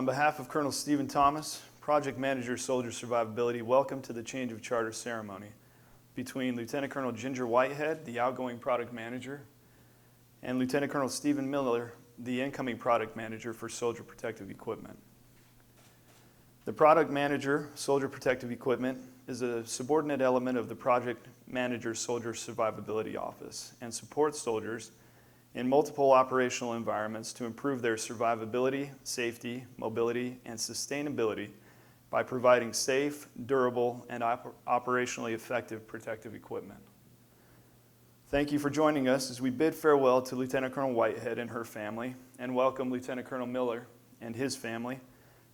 On behalf of Colonel Stephen Thomas, Project Manager Soldier Survivability, welcome to the change of charter ceremony between Lieutenant Colonel Ginger Whitehead, the outgoing Product Manager, and Lieutenant Colonel Stephen Miller, the incoming Product Manager for Soldier Protective Equipment. The Product Manager Soldier Protective Equipment is a subordinate element of the Project Manager Soldier Survivability Office and supports soldiers in multiple operational environments to improve their survivability, safety, mobility, and sustainability by providing safe, durable, and operationally effective protective equipment. Thank you for joining us as we bid farewell to Lieutenant Colonel Whitehead and her family, and welcome Lieutenant Colonel Miller and his family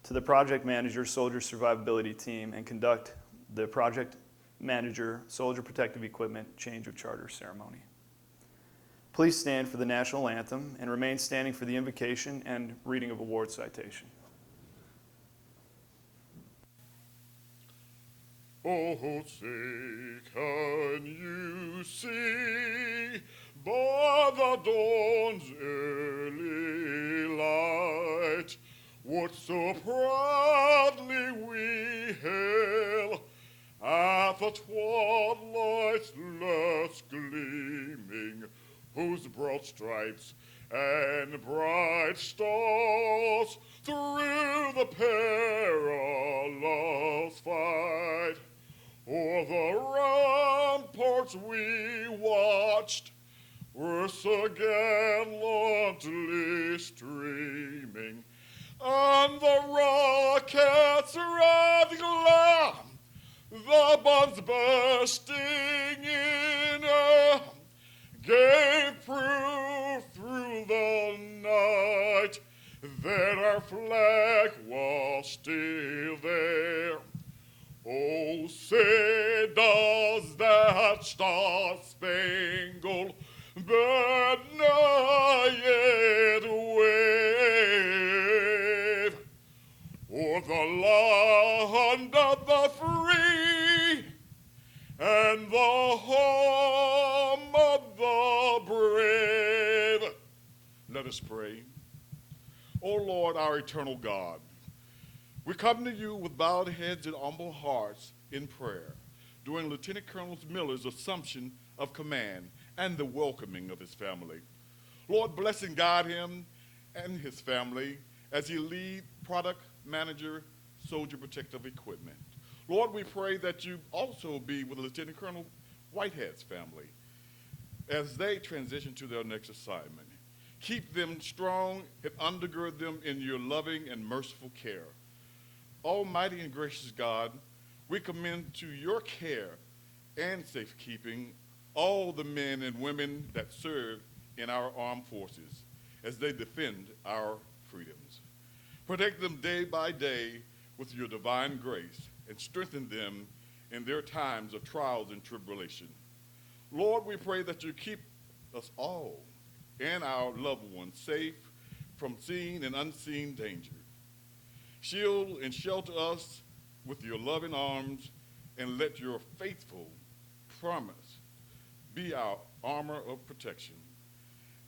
to the Project Manager Soldier Survivability Team and conduct the Project Manager Soldier Protective Equipment Change of Charter Ceremony. Please stand for the National Anthem and remain standing for the invocation and reading of award citation. Oh, say, can you see by the dawn's early light what so proudly we hail at the twilight's last gleaming, whose broad stripes and bright stars through the perilous fight o'er the ramparts we watched were so gallantly streaming, and the rockets' red glare, the bombs bursting in air, gave proof through the night that our flag was still there. Oh, say does that star-spangled banner yet wave o'er the land of the free and the home of the brave? Let us pray. O Lord, our eternal God, we come to you with bowed heads and humble hearts in prayer during Lieutenant Colonel Miller's assumption of command and the welcoming of his family. Lord, bless and guide him and his family as he lead Product Manager Soldier Protective Equipment. Lord, we pray that you also be with Lieutenant Colonel Whitehead's family as they transition to their next assignment. Keep them strong and undergird them in your loving and merciful care. Almighty and gracious God, we commend to your care and safekeeping all the men and women that serve in our armed forces as they defend our freedoms. Protect them day by day with your divine grace and strengthen them in their times of trials and tribulation. Lord, we pray that you keep us all and our loved ones safe from seen and unseen danger. Shield and shelter us with your loving arms, and let your faithful promise be our armor of protection.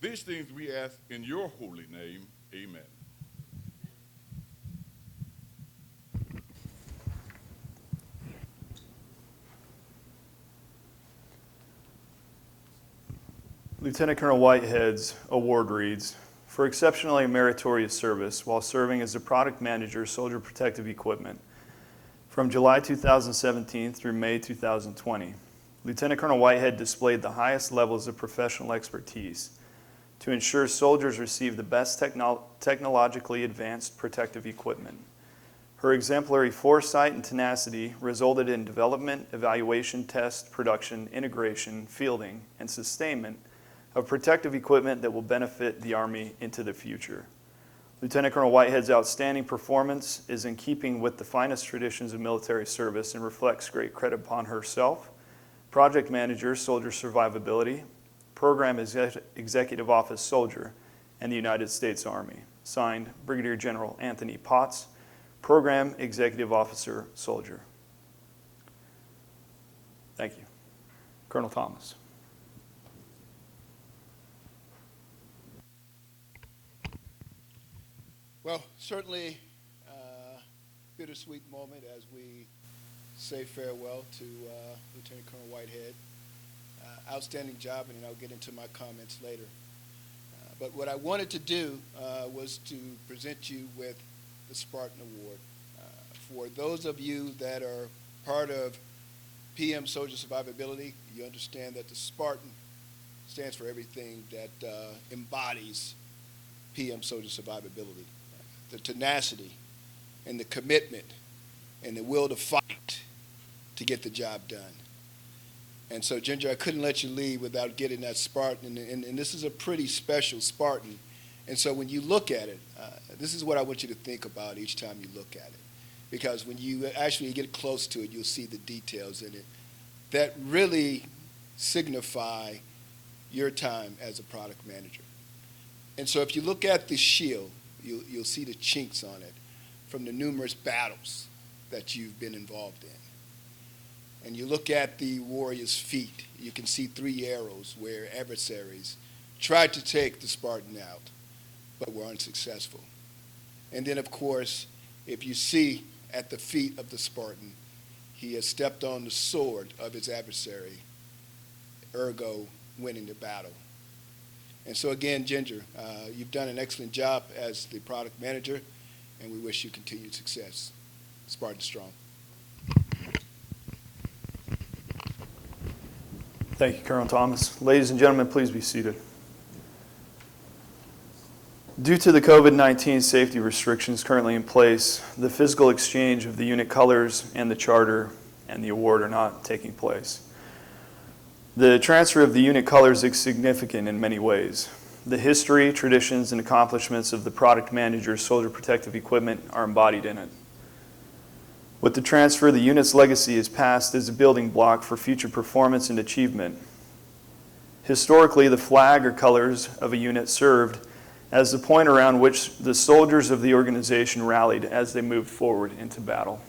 These things we ask in your holy name. Amen. Lieutenant Colonel Whitehead's award reads, for exceptionally meritorious service while serving as the Product Manager Soldier Protective Equipment from July 2017 through May 2020. Lieutenant Colonel Whitehead displayed the highest levels of professional expertise to ensure soldiers receive the best technologically advanced protective equipment. Her exemplary foresight and tenacity resulted in development, evaluation, test, production, integration, fielding, and sustainment of protective equipment that will benefit the Army into the future. Lieutenant Colonel Whitehead's outstanding performance is in keeping with the finest traditions of military service and reflects great credit upon herself, Project Manager Soldier Survivability, Program Executive Office Soldier, and the United States Army. Signed, Brigadier General Anthony Potts, Program Executive Officer Soldier. Thank you. Colonel Thomas. Well, certainly bittersweet moment as we say farewell to Lieutenant Colonel Whitehead. Outstanding job, and I'll get into my comments later. But what I wanted to do was to present you with the Spartan Award. For those of you that are part of PdM Soldier Survivability, you understand that the Spartan stands for everything that embodies PdM Soldier Survivability. The tenacity and the commitment and the will to fight to get the job done. And so, Ginger, I couldn't let you leave without getting that Spartan, and this is a pretty special Spartan. And so when you look at it, this is what I want you to think about each time you look at it. Because when you actually get close to it, you'll see the details in it that really signify your time as a product manager. And so if you look at the shield, you'll see the chinks on it from the numerous battles that you've been involved in. And you look at the warrior's feet, you can see 3 arrows where adversaries tried to take the Spartan out, but were unsuccessful. And then, of course, if you see at the feet of the Spartan, he has stepped on the sword of his adversary, ergo winning the battle. And so again, Ginger, you've done an excellent job as the product manager, and we wish you continued success. Spartan strong. Thank you, Colonel Thomas. Ladies and gentlemen, please be seated. Due to the COVID-19 safety restrictions currently in place, the physical exchange of the unit colors and the charter and the award are not taking place. The transfer of the unit colors is significant in many ways. The history, traditions, and accomplishments of the product manager's soldier protective equipment are embodied in it. With the transfer, the unit's legacy is passed as a building block for future performance and achievement. Historically, the flag or colors of a unit served as the point around which the soldiers of the organization rallied as they moved forward into battle.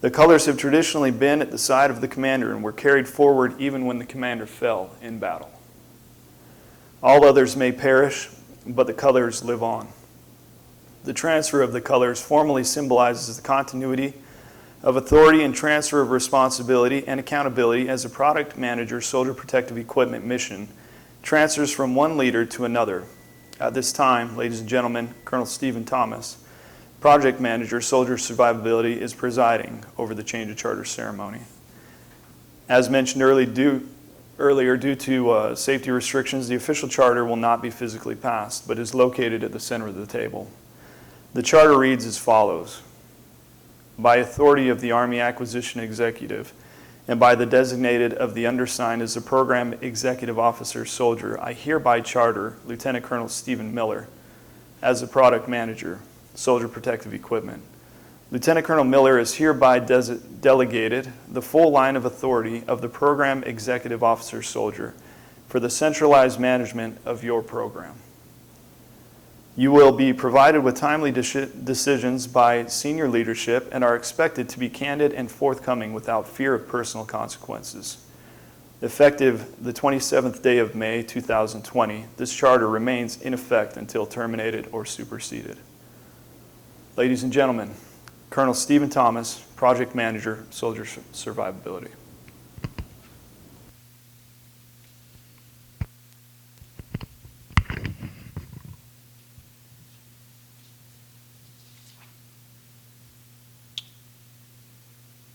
The colors have traditionally been at the side of the commander and were carried forward even when the commander fell in battle. All others may perish, but the colors live on. The transfer of the colors formally symbolizes the continuity of authority and transfer of responsibility and accountability as a product manager soldier protective equipment mission transfers from one leader to another. At this time, ladies and gentlemen, Colonel Stephen Thomas, project manager soldier survivability, is presiding over the change of charter ceremony. As mentioned earlier, due to safety restrictions, the official charter will not be physically passed, but is located at the center of the table. The charter reads as follows: by authority of the Army Acquisition Executive and by the designated of the undersigned as a Program Executive Officer Soldier, I hereby charter Lieutenant Colonel Stephen Miller as a Product Manager, Soldier Protective Equipment. Lieutenant Colonel Miller is hereby delegated the full line of authority of the Program Executive Officer Soldier for the centralized management of your program. You will be provided with timely decisions by senior leadership and are expected to be candid and forthcoming without fear of personal consequences. Effective the 27th day of May 2020, this charter remains in effect until terminated or superseded. Ladies and gentlemen, Colonel Stephen Thomas, Project Manager, Soldier Survivability.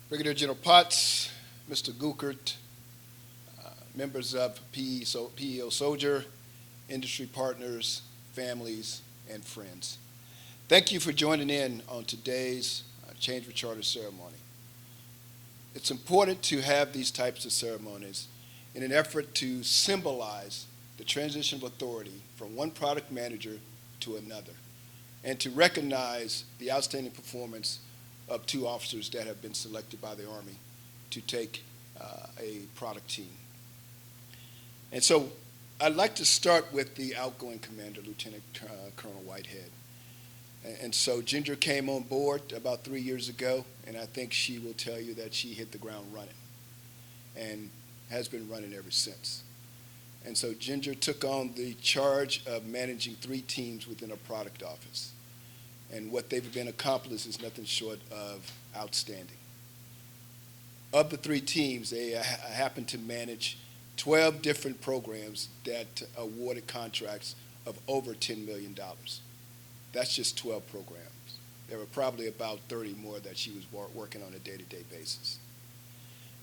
Brigadier General Potts, Mr. Gukert, members of PEO Soldier, industry partners, families, and friends. Thank you for joining in on today's Change of Charter ceremony. It's important to have these types of ceremonies in an effort to symbolize the transition of authority from one product manager to another, and to recognize the outstanding performance of 2 officers that have been selected by the Army to take a product team. And so I'd like to start with the outgoing commander, Lieutenant Colonel Whitehead. And so Ginger came on board about 3 years ago, and I think she will tell you that she hit the ground running and has been running ever since. And so Ginger took on the charge of managing 3 teams within a product office. and what they've been accomplished is nothing short of outstanding. Of the 3 teams, they happen to manage 12 different programs that awarded contracts of over $10 million. That's just 12 programs. There were probably about 30 more that she was working on a day-to-day basis.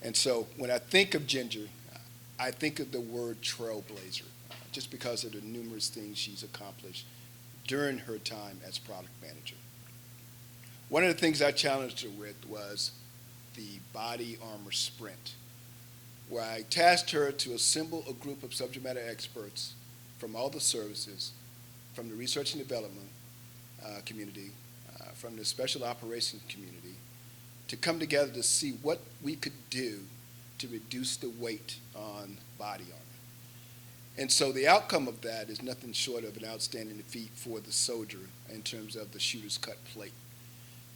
And so when I think of Ginger, I think of the word trailblazer, just because of the numerous things she's accomplished during her time as product manager. One of the things I challenged her with was the body armor sprint, where I tasked her to assemble a group of subject matter experts from all the services, from the research and development community, from the special operations community, to come together to see what we could do to reduce the weight on body armor. And so the outcome of that is nothing short of an outstanding feat for the soldier in terms of the shooter's cut plate.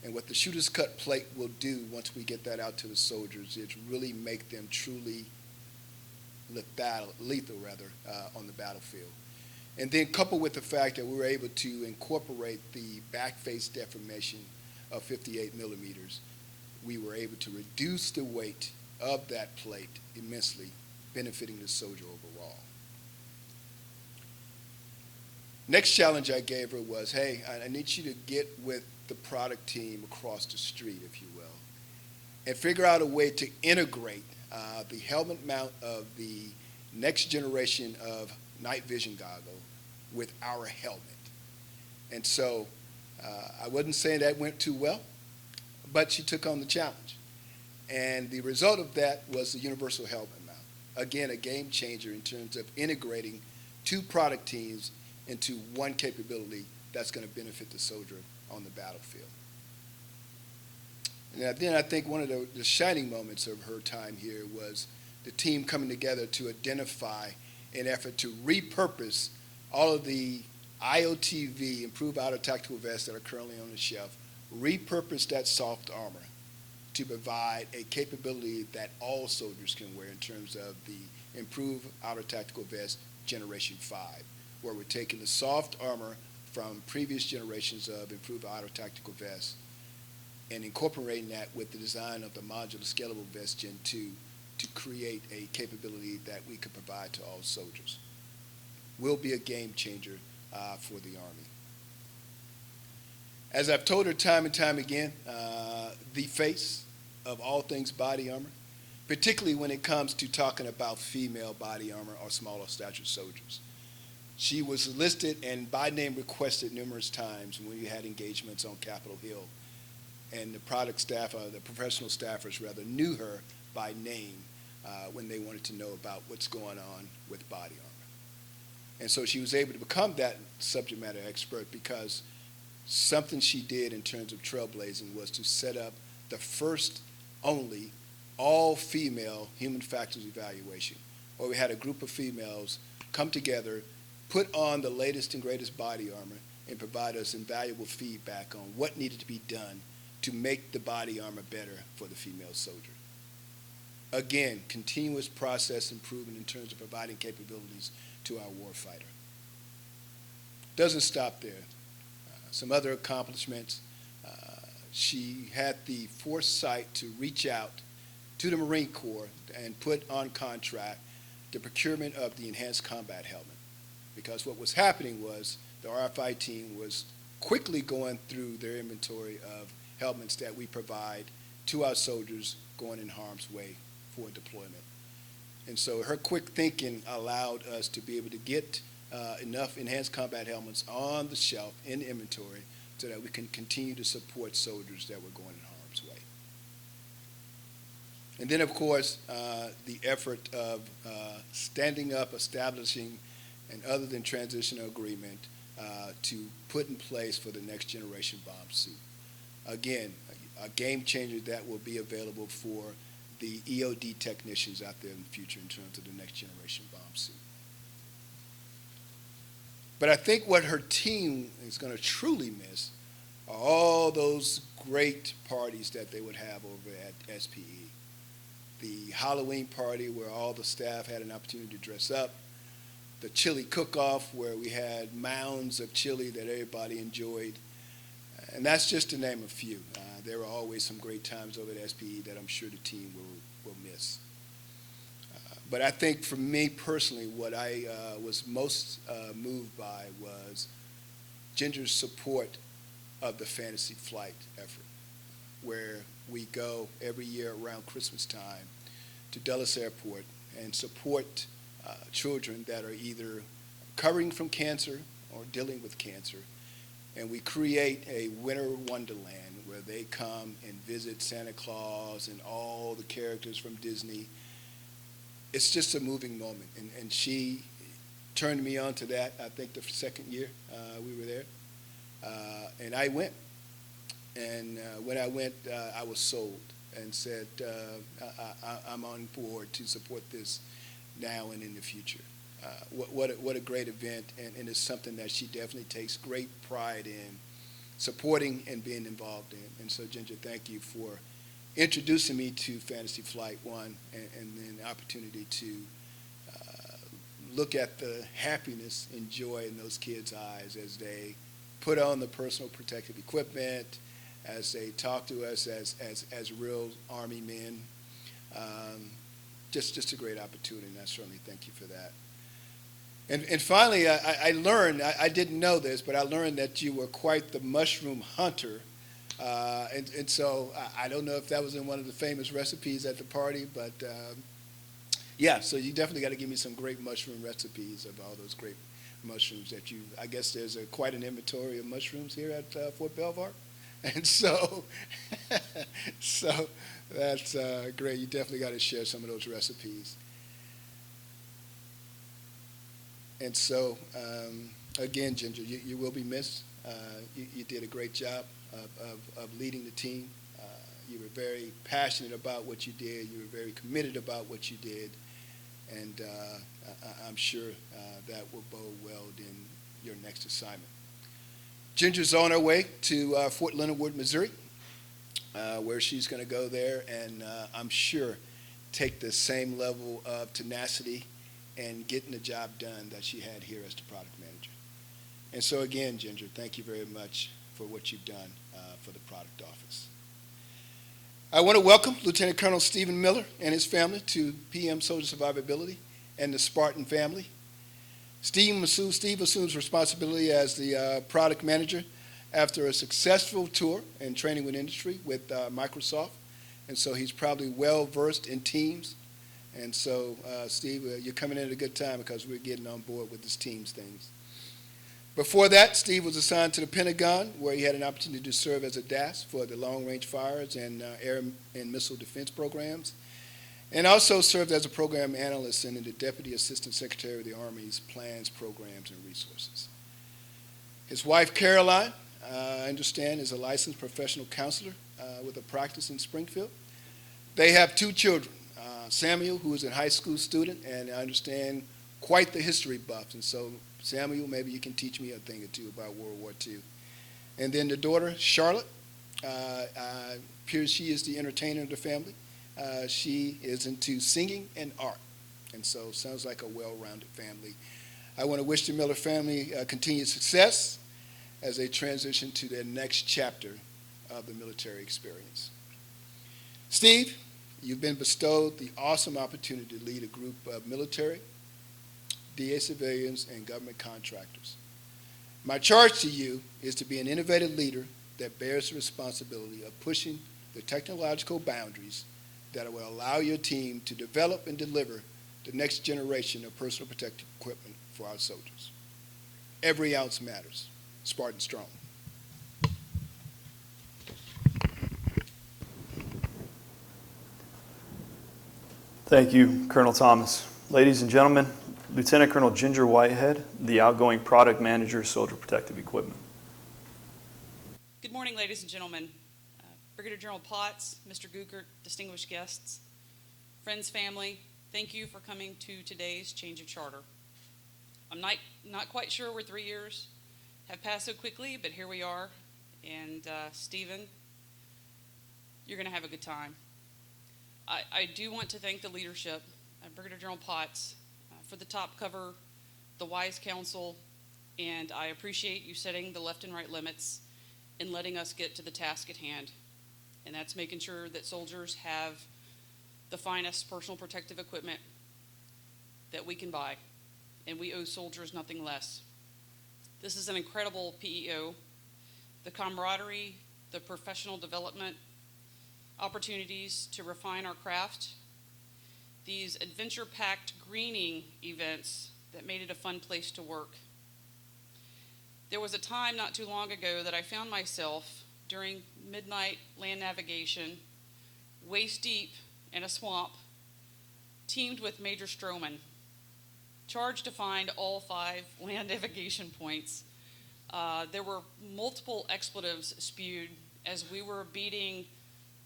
And what the shooter's cut plate will do once we get that out to the soldiers is really make them truly lethal on the battlefield. And then coupled with the fact that we were able to incorporate the back face deformation of 58 millimeters, we were able to reduce the weight of that plate immensely, benefiting the soldier overall. Next challenge I gave her was, hey, I need you to get with the product team across the street, if you will, and figure out a way to integrate the helmet mount of the next generation of night vision goggle with our helmet. And so I wasn't saying that went too well, but she took on the challenge. And the result of that was the universal helmet mount. Again, a game changer in terms of integrating 2 product teams into one capability that's going to benefit the soldier on the battlefield. And then I think one of the shining moments of her time here was the team coming together to identify an effort to repurpose all of the IOTV, improved outer tactical vests that are currently on the shelf, repurpose that soft armor to provide a capability that all soldiers can wear in terms of the improved outer tactical vest Generation 5, where we're taking the soft armor from previous generations of improved outer tactical vests and incorporating that with the design of the modular scalable vest Gen 2 to create a capability that we could provide to all soldiers. Will be a game changer for the Army. As I've told her time and time again, the face of all things body armor, particularly when it comes to talking about female body armor or smaller stature soldiers. She was listed and by name requested numerous times when we had engagements on Capitol Hill. And the product staff, the professional staffers rather, knew her by name when they wanted to know about what's going on with body armor. And so she was able to become that subject matter expert because something she did in terms of trailblazing was to set up the first only all-female human factors evaluation, where we had a group of females come together, put on the latest and greatest body armor, and provide us invaluable feedback on what needed to be done to make the body armor better for the female soldier. Again, continuous process improvement in terms of providing capabilities to our warfighter. Doesn't stop there. Some other accomplishments. She had the foresight to reach out to the Marine Corps and put on contract the procurement of the enhanced combat helmet. Because what was happening was the RFI team was quickly going through their inventory of helmets that we provide to our soldiers going in harm's way for deployment. And so her quick thinking allowed us to be able to get enough enhanced combat helmets on the shelf in inventory so that we can continue to support soldiers that were going in harm's way. And then, of course, the effort of standing up, establishing an other than transitional agreement to put in place for the next generation bomb suit. Again, a game changer that will be available for the EOD technicians out there in the future in terms of the next generation bomb suit. But I think what her team is going to truly miss are all those great parties that they would have over at SPE. The Halloween party where all the staff had an opportunity to dress up, the chili cook-off where we had mounds of chili that everybody enjoyed, And that's just to name a few. There were always some great times over at SPE that I'm sure the team will miss. But I think for me personally, what I was most moved by was Ginger's support of the Fantasy Flight effort, where we go every year around Christmas time to Dulles Airport and support children that are either recovering from cancer or dealing with cancer. And we create a winter wonderland where they come and visit Santa Claus and all the characters from Disney. It's just a moving moment. And she turned me on to that, I think the second year we were there. And I went. And when I went, I was sold and said, I'm on board to support this now and in the future. What a great event, and it's something that she definitely takes great pride in supporting and being involved in. And so, Ginger, thank you for introducing me to Fantasy Flight 1 and then the opportunity to look at the happiness and joy in those kids' eyes as they put on the personal protective equipment, as they talk to us as real Army men. Just a great opportunity, and I certainly thank you for that. And finally, I learned, I didn't know this, but I learned that you were quite the mushroom hunter. And so I don't know if that was in one of the famous recipes at the party, but yeah, so you definitely got to give me some great mushroom recipes of all those great mushrooms that you, I guess there's quite an inventory of mushrooms here at Fort Belvoir. And so, so that's great. You definitely got to share some of those recipes. And so, again, Ginger, you will be missed. You did a great job of leading the team. You were very passionate about what you did. You were very committed about what you did. And I'm sure that will bode well in your next assignment. Ginger's on her way to Fort Leonard Wood, Missouri, where she's going to go there and I'm sure take the same level of tenacity and getting the job done that she had here as the product manager. And so again, Ginger, thank you very much for what you've done for the product office. I want to welcome Lieutenant Colonel Stephen Miller and his family to PdM Soldier Survivability and the Spartan family. Steve assumes responsibility as the product manager after a successful tour and training with industry with Microsoft. And so he's probably well versed in Teams. And so, Steve, you're coming in at a good time because we're getting on board with this Teams things. Before that, Steve was assigned to the Pentagon, where he had an opportunity to serve as a DAS for the long-range fires and air and missile defense programs, and also served as a program analyst and the Deputy Assistant Secretary of the Army's Plans, Programs, and Resources. His wife, Caroline, I understand, is a licensed professional counselor with a practice in Springfield. They have two children. Samuel, who is a high school student, and I understand quite the history buff. And so, Samuel, maybe you can teach me a thing or two about World War II. And then the daughter, Charlotte, appears she is the entertainer of the family. She is into singing and art. And so, sounds like a well-rounded family. I want to wish the Miller family continued success as they transition to their next chapter of the military experience. Steve, you've been bestowed the awesome opportunity to lead a group of military, DA civilians, and government contractors. My charge to you is to be an innovative leader that bears the responsibility of pushing the technological boundaries that will allow your team to develop and deliver the next generation of personal protective equipment for our soldiers. Every ounce matters. Spartan strong. Thank you, Colonel Thomas. Ladies and gentlemen, Lieutenant Colonel Ginger Whitehead, the outgoing Product Manager, Soldier Protective Equipment. Good morning, ladies and gentlemen. Brigadier General Potts, Mr. Gugert, distinguished guests, friends, family, thank you for coming to today's change of charter. I'm not quite sure where 3 years have passed so quickly, but here we are. And Stephen, you're going to have a good time. I do want to thank the leadership, Brigadier General Potts, for the top cover, the wise counsel, and I appreciate you setting the left and right limits in letting us get to the task at hand. And that's making sure that soldiers have the finest personal protective equipment that we can buy. And we owe soldiers nothing less. This is an incredible PEO. The camaraderie, the professional development, opportunities to refine our craft, these adventure-packed greening events that made it a fun place to work. There was a time not too long ago that I found myself during midnight land navigation, waist deep in a swamp, teamed with Major Stroman, charged to find all 5 land navigation points. There were multiple expletives spewed as we were beating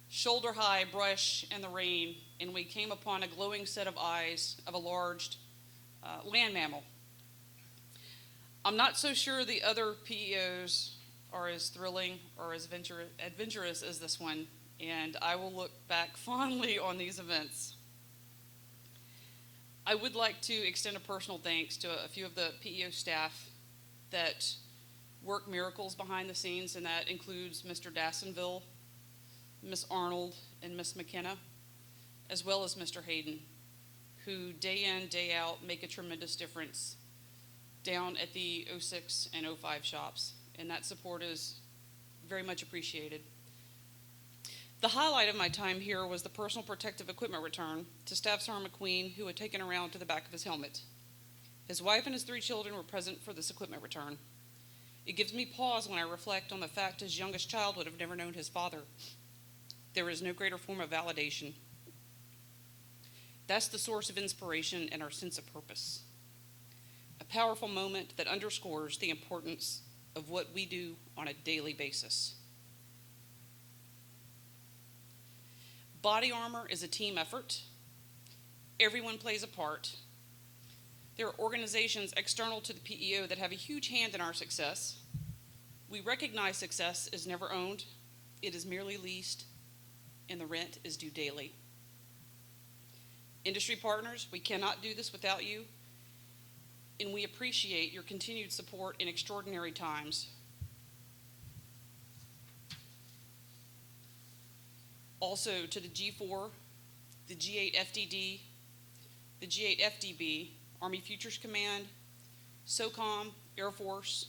shoulder-high brush in the rain, and we came upon a glowing set of eyes of a large land mammal. I'm not so sure the other PEOs are as thrilling or as adventurous as this one, and I will look back fondly on these events. I would like to extend a personal thanks to a few of the PEO staff that work miracles behind the scenes, and that includes Mr. Dassonville, Miss Arnold, and Miss McKenna, as well as Mr. Hayden, who day in, day out make a tremendous difference down at the 06 and 05 shops, and that support is very much appreciated. The highlight of my time here was the personal protective equipment return to Staff Sergeant McQueen, who had taken around to the back of his helmet. His wife and his 3 children were present for this equipment return. It gives me pause when I reflect on the fact his youngest child would have never known his father. There is no greater form of validation. That's the source of inspiration and our sense of purpose. A powerful moment that underscores the importance of what we do on a daily basis. Body armor is a team effort. Everyone plays a part. There are organizations external to the PEO that have a huge hand in our success. We recognize success is never owned. It is merely leased, and the rent is due daily. Industry partners, we cannot do this without you, and we appreciate your continued support in extraordinary times. Also to the G4, the G8 FDD, the G8 FDB, Army Futures Command, SOCOM, Air Force,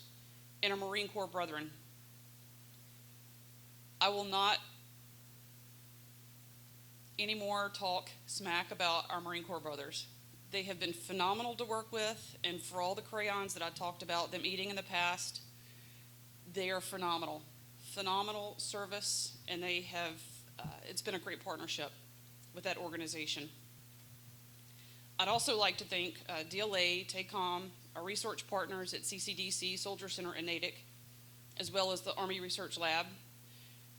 and our Marine Corps brethren. I will not anymore talk smack about our Marine Corps brothers. They have been phenomenal to work with, and for all the crayons that I talked about them eating in the past, they are phenomenal. Phenomenal service, and they have, it's been a great partnership with that organization. I'd also like to thank DLA, TACOM, our research partners at CCDC, Soldier Center, and Natick, as well as the Army Research Lab,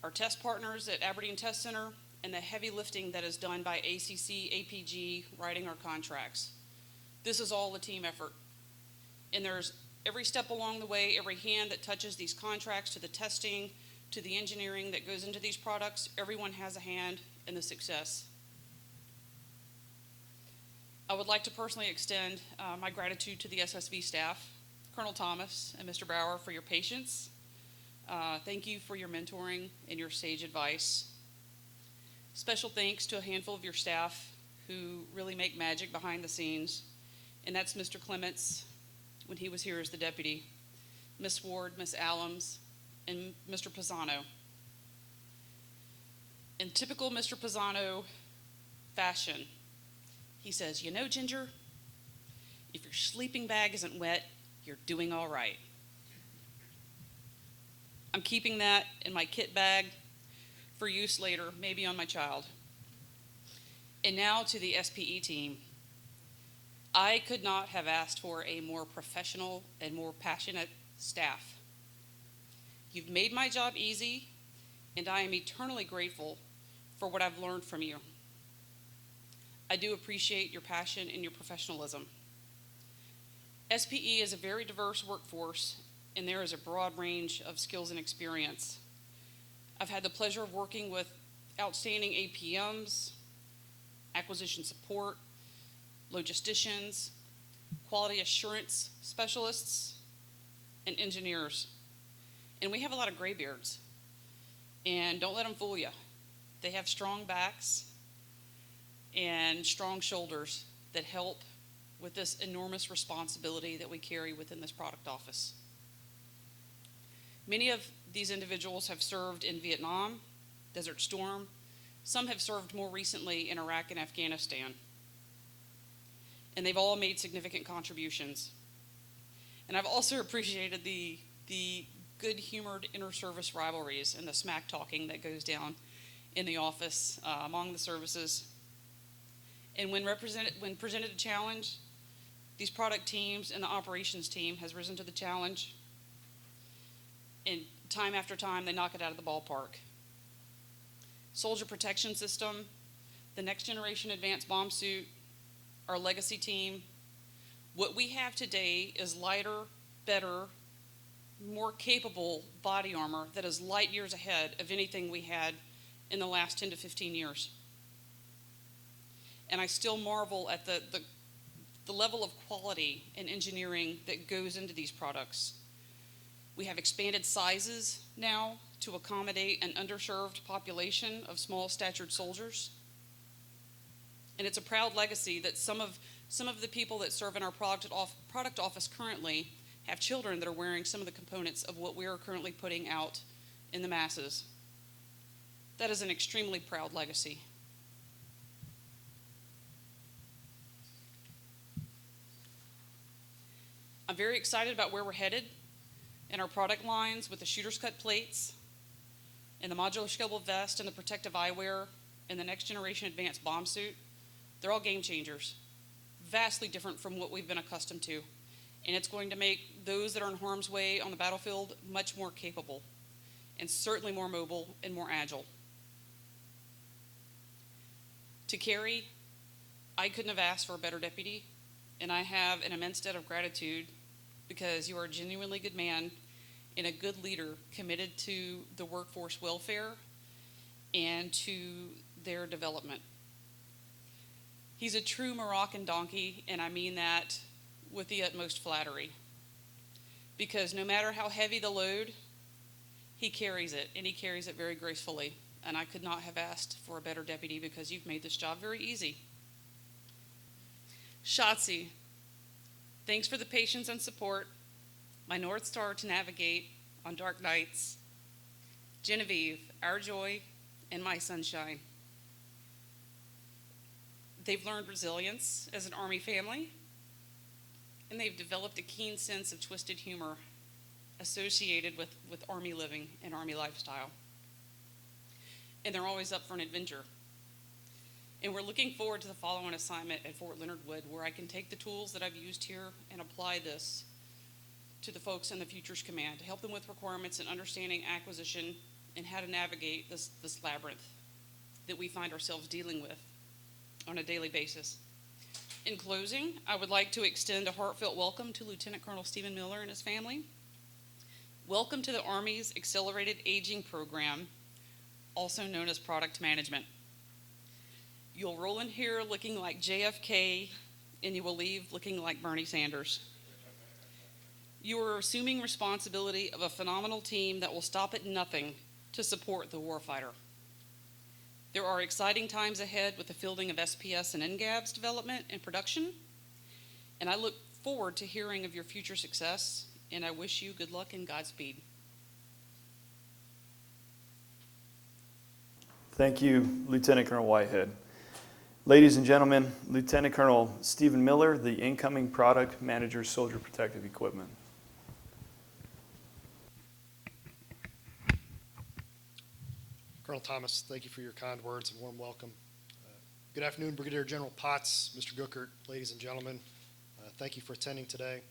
our test partners at Aberdeen Test Center, and the heavy lifting that is done by ACC, APG, writing our contracts. This is all a team effort. And there's every step along the way, every hand that touches these contracts, to the testing, to the engineering that goes into these products, everyone has a hand in the success. I would like to personally extend my gratitude to the SSV staff, Colonel Thomas and Mr. Bauer, for your patience. Thank you for your mentoring and your sage advice. Special thanks to a handful of your staff who really make magic behind the scenes, and that's Mr. Clements when he was here as the deputy, Miss Ward, Miss Allums, and Mr. Pisano. In typical Mr. Pisano fashion, he says, "You know, Ginger, if your sleeping bag isn't wet, you're doing all right." I'm keeping that in my kit bag for use later, maybe on my child. And now to the SPE team. I could not have asked for a more professional and more passionate staff. You've made my job easy, and I am eternally grateful for what I've learned from you. I do appreciate your passion and your professionalism. SPE is a very diverse workforce, and there is a broad range of skills and experience. I've had the pleasure of working with outstanding APMs, acquisition support, logisticians, quality assurance specialists, and engineers. And we have a lot of graybeards. And don't let them fool you. They have strong backs and strong shoulders that help with this enormous responsibility that we carry within this product office. Many of these individuals have served in Vietnam, Desert Storm. Some have served more recently in Iraq and Afghanistan. And they've all made significant contributions. And I've also appreciated the good-humored inter-service rivalries and the smack talking that goes down in the office among the services. And when presented a challenge, these product teams and the operations team has risen to the challenge, and time after time they knock it out of the ballpark. Soldier Protection System, the Next Generation Advanced Bomb Suit, our legacy team. What we have today is lighter, better, more capable body armor that is light years ahead of anything we had in the last 10 to 15 years. And I still marvel at the level of quality and engineering that goes into these products. We have expanded sizes now to accommodate an underserved population of small-statured soldiers. And it's a proud legacy that some of the people that serve in our product office currently have children that are wearing some of the components of what we are currently putting out in the masses. That is an extremely proud legacy. I'm very excited about where we're headed in our product lines with the shooter's cut plates and the modular scalable vest and the protective eyewear and the Next Generation Advanced Bomb Suit. They're all game changers, vastly different from what we've been accustomed to. And it's going to make those that are in harm's way on the battlefield much more capable and certainly more mobile and more agile. To Carrie, I couldn't have asked for a better deputy, and I have an immense debt of gratitude because you are a genuinely good man and a good leader committed to the workforce welfare and to their development. He's a true Moroccan donkey, and I mean that with the utmost flattery. Because no matter how heavy the load, he carries it, and he carries it very gracefully. And I could not have asked for a better deputy because you've made this job very easy. Shotzi, thanks for the patience and support, my North Star to navigate on dark nights. Genevieve, our joy and my sunshine. They've learned resilience as an Army family, and they've developed a keen sense of twisted humor associated with Army living and Army lifestyle. And they're always up for an adventure. And we're looking forward to the following assignment at Fort Leonard Wood, where I can take the tools that I've used here and apply this to the folks in the Futures Command to help them with requirements and understanding acquisition and how to navigate this labyrinth that we find ourselves dealing with on a daily basis. In closing, I would like to extend a heartfelt welcome to Lieutenant Colonel Stephen Miller and his family. Welcome to the Army's Accelerated Aging Program, also known as Product Management. You'll roll in here looking like JFK, and you will leave looking like Bernie Sanders. You are assuming responsibility of a phenomenal team that will stop at nothing to support the warfighter. There are exciting times ahead with the fielding of SPS and NGAB's development and production, and I look forward to hearing of your future success, and I wish you good luck and Godspeed. Thank you, Lieutenant Colonel Whitehead. Ladies and gentlemen, Lieutenant Colonel Stephen Miller, the incoming Product Manager, Soldier Protective Equipment. Colonel Thomas, thank you for your kind words and warm welcome. Good afternoon, Brigadier General Potts, Mr. Gookert, ladies and gentlemen. Thank you for attending today.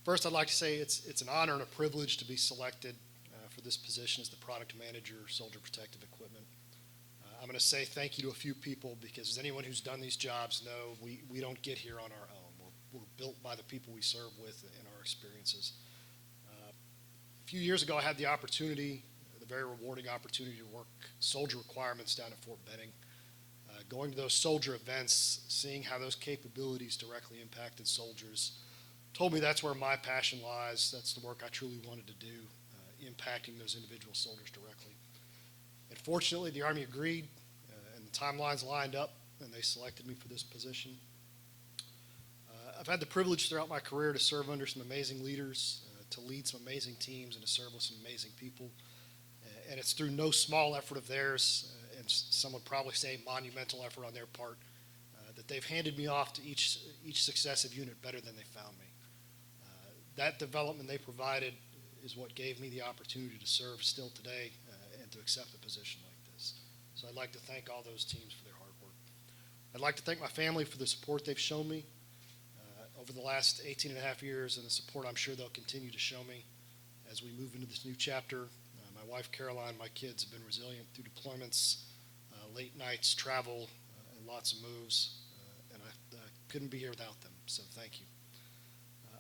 First, I'd like to say it's an honor and a privilege to be selected for this position as the Product Manager, Soldier Protective Equipment. I'm going to say thank you to a few people because as anyone who's done these jobs know, we don't get here on our own. We're built by the people we serve with and our experiences. A few years ago, I had the opportunity, the very rewarding opportunity to work soldier requirements down at Fort Benning. Going to those soldier events, seeing how those capabilities directly impacted soldiers, told me that's where my passion lies. That's the work I truly wanted to do impacting those individual soldiers directly. And fortunately, the Army agreed, and the timelines lined up, and they selected me for this position. I've had the privilege throughout my career to serve under some amazing leaders, to lead some amazing teams, and to serve with some amazing people. And it's through no small effort of theirs, and some would probably say monumental effort on their part, that they've handed me off to each successive unit better than they found me. That development they provided is what gave me the opportunity to serve still today and to accept a position like this. So I'd like to thank all those teams for their hard work. I'd like to thank my family for the support they've shown me over the last 18 and a half years, and the support I'm sure they'll continue to show me as we move into this new chapter. My wife, Caroline, my kids have been resilient through deployments, late nights, travel, and lots of moves, and I couldn't be here without them, so thank you.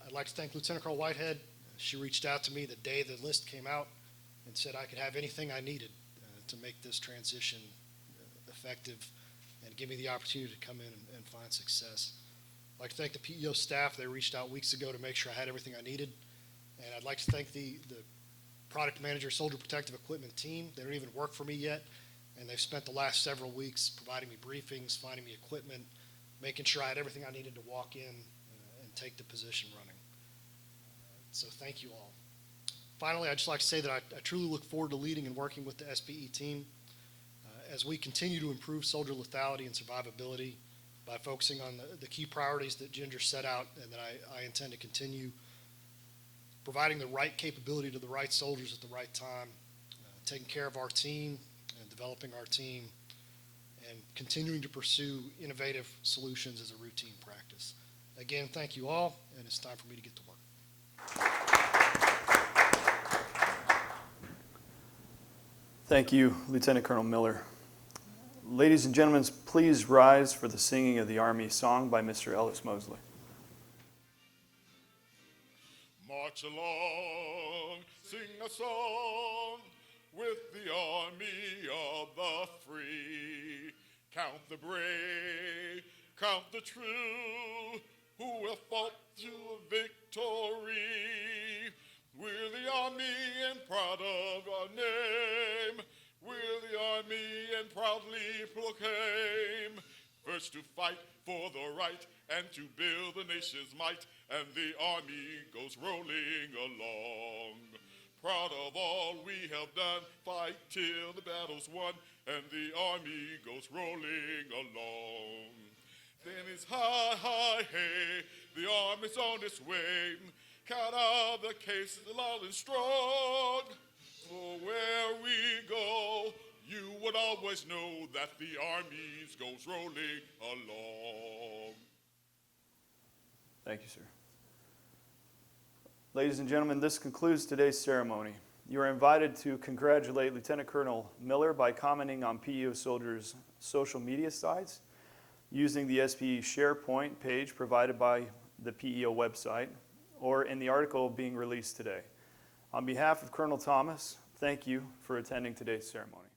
I'd like to thank Lieutenant Colonel Whitehead. She reached out to me the day the list came out and said I could have anything I needed to make this transition effective and give me the opportunity to come in and find success. I'd like to thank the PEO staff. They reached out weeks ago to make sure I had everything I needed. And I'd like to thank the product manager, Soldier Protective Equipment team. They don't even work for me yet, and they've spent the last several weeks providing me briefings, finding me equipment, making sure I had everything I needed to walk in and take the position running. So thank you all. Finally, I'd just like to say that I truly look forward to leading and working with the SPE team as we continue to improve soldier lethality and survivability by focusing on the key priorities that Ginger set out, and that I intend to continue providing the right capability to the right soldiers at the right time, taking care of our team and developing our team, and continuing to pursue innovative solutions as a routine practice. Again, thank you all, and it's time for me to get to work. Thank you, Lieutenant Colonel Miller. Ladies and gentlemen, please rise for the singing of the Army song by Mr. Ellis Mosley. March along, sing a song with the army of the free. Count the brave, count the true, who have fought to victory. We're the army and proud of our name. We're the army and proudly proclaim. First to fight for the right and to build the nation's might, and the army goes rolling along. Proud of all we have done, fight till the battle's won, and the army goes rolling along. Then it's hi, hi, hey, the army's on its way. Count out the cases loud and strong. For where we go, you would always know that the army goes rolling along. Thank you, sir. Ladies and gentlemen, this concludes today's ceremony. You are invited to congratulate Lieutenant Colonel Miller by commenting on PEO soldiers' social media sites using the SPE SharePoint page provided by the PEO website or in the article being released today. On behalf of Colonel Thomas, thank you for attending today's ceremony.